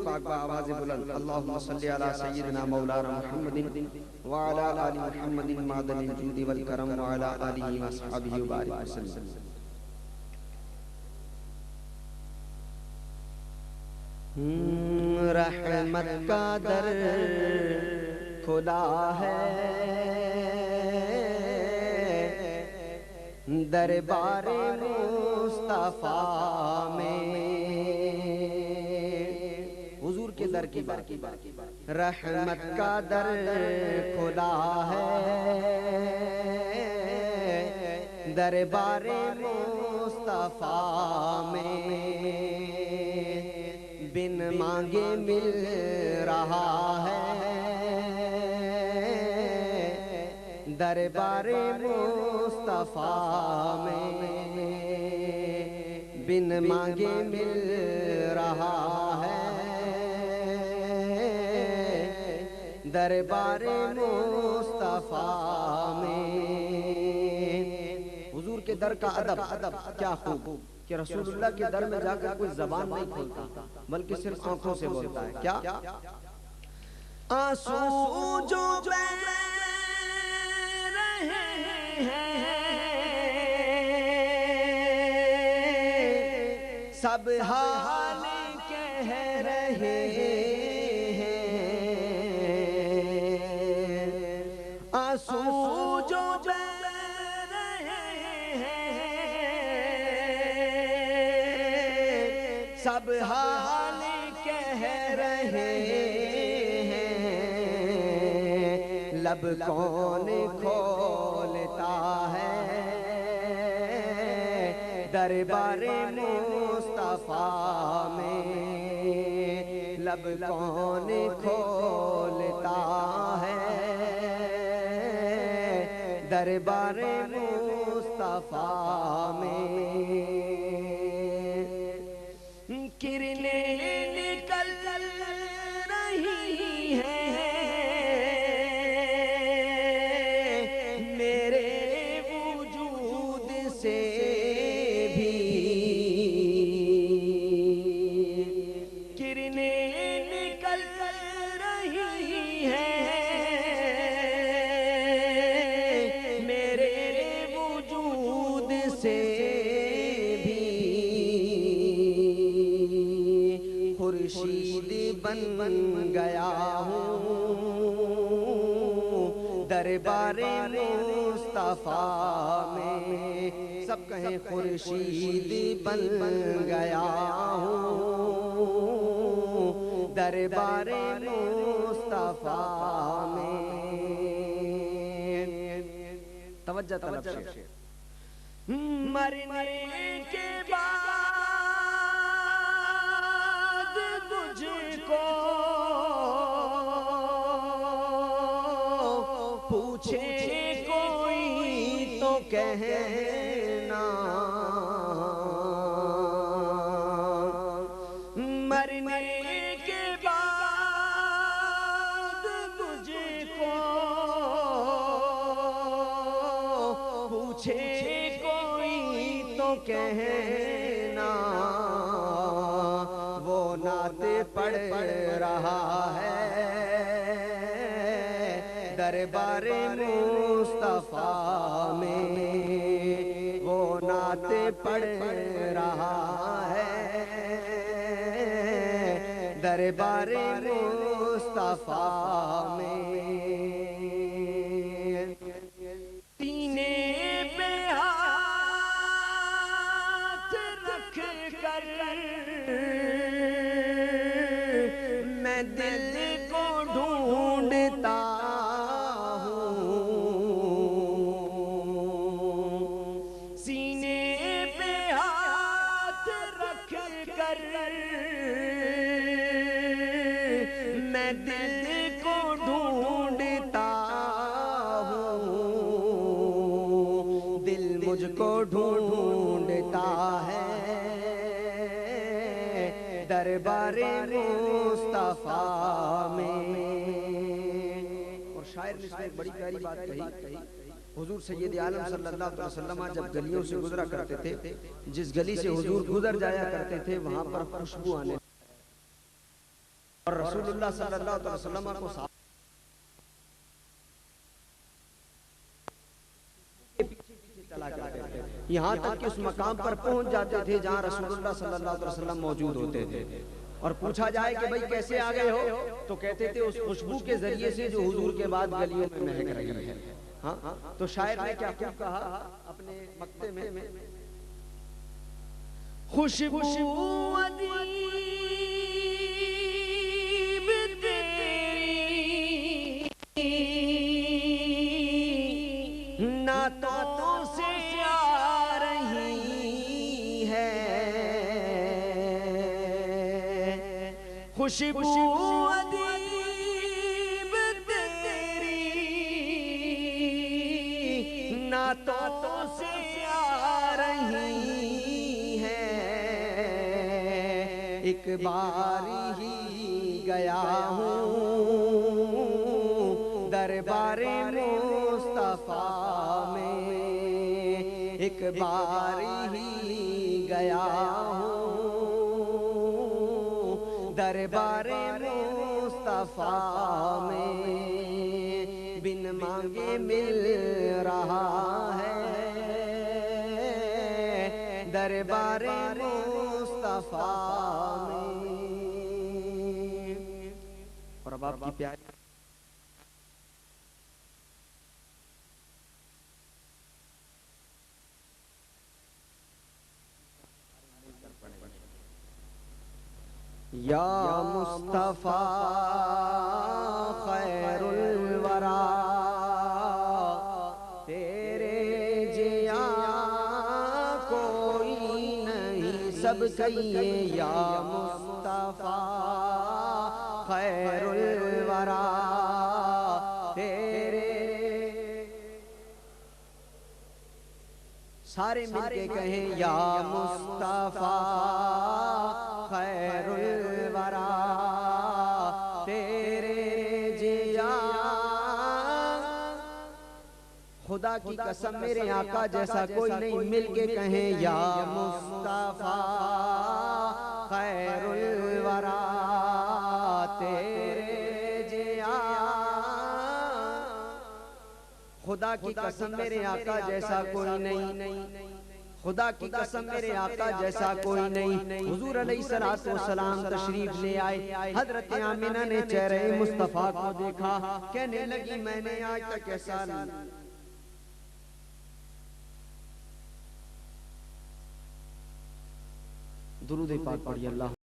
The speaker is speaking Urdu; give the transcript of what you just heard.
پاک با آواز بلند اللہم صلی علی سیدنا مولانا محمد وعلا آل محمد معدن الجود والکرم وعلا آلہ وصحابہ وبارک وسلم. رحمت کا در کھلا ہے دربار مصطفیٰ میں، حضور کے در کی بات. رحمت کا در کھلا ہے دربار مصطفیٰ میں، بن مانگے مل رہا ہے دربار مصطفیٰ میں، بن مانگے مل رہا ہے دربار مصطفیٰ میں. حضور کے در کا ادب کیا خوب کہ رسول اللہ کے در میں جا کر کوئی زبان نہیں کھولتا بلکہ صرف آنکھوں سے بولتا ہے. کیا آنسو جو بہ رہے ہیں سب حال کہہ رہے ہیں، آنسو جو بہ رہے ہیں سب حال کہہ رہے ہیں، لب کون کھولتا ہے دربار مصطفیٰ میں، لب کون کھولتا ہے دربار مصطفیٰ میں. کرنیں نکل رہی ہیں میرے وجود سے بھی، کرنیں نکل رہی ہیں میرے وجود سے بھی، خورشید بن گیا ہوں دربار مصطفیٰ میں. سب کہیں خورشید بن گیا ہوں دربار مصطفیٰ میں. توجہ طلب شیخ. مرنے کے بعد مجھ کو پوچھے کوئی تو کہنا، مرنے کے بعد مجھ کو پوچھے کوئی تو کہنا، وہ نعت پڑھ رہا ہے دربار مصطفیٰ میں، وہ نعت پڑھ رہا ہے دربار مصطفیٰ میں. سینے پہ ہاتھ رکھ کر میں دل کو ڈھونڈتا ہوں، سینے پہ ہاتھ رکھ کر میں دل کو ڈھونڈتا ہوں، دل مجھ کو ڈھونڈتا ہے دربار مصطفیٰ میں. اور شاعر نے اس میں ایک بڑی پیاری بات کہی. حضور سید عالم صلی اللہ علیہ وسلم جب گلیوں سے گزرا کرتے تھے، جس گلی سے حضور گزر جایا کرتے تھے وہاں پر خوشبو آنے اور رسول اللہ صلی اللہ علیہ وسلم کو چلا کرتے تھے، یہاں تک کہ اس مقام پر پہنچ جاتے تھے جہاں رسول اللہ صلی اللہ علیہ وسلم موجود ہوتے تھے، اور پوچھا جائے کہ بھئی کیسے آ گئے ہو، تو کہتے تھے اس خوشبو کے ذریعے سے جو حضور کے بعد گلیوں میں مہک رہی ہے۔ ہاں تو شاعر نے کیا خوب کہا اپنے مقطع میں، خوشبو ادیب تیری نعتوں سے آ رہی ہے، خوشبو ادیب تیری نعتوں سے آ رہی ہے، ایک بار ہی گیا ہوں دربار مصطفیٰ میں، ایک بار ہی گیا ہوں دربار مصطفیٰ میں، بن مانگے مل رہا ہے دربار مصطفیٰ میں۔ اور اب آپ کی پیاری یا مصطفیٰ خیر الورا تیرے جیا کوئی نہیں، سب کہیے یا مصطفیٰ خیر الورا تیرے، سارے مل کے کہیں یا مصطفیٰ خیر الورا تیرے جیا، خدا کی قسم میرے آقا جیسا کوئی نہیں، مل کے کہیں یا مصطفیٰ خیر الورا تیرے جیا، خدا کی قسم میرے آقا جیسا کوئی نہیں، خدا کی قسم میرے آقا جیسا کوئی نہیں۔ حضور علیہ السلام تشریف لے آئے، حضرت آمنہ نے چہرے مصطفیٰ کو دیکھا، کہنے لگی میں نے آج تک ایسا درود پاک پڑھی اللہ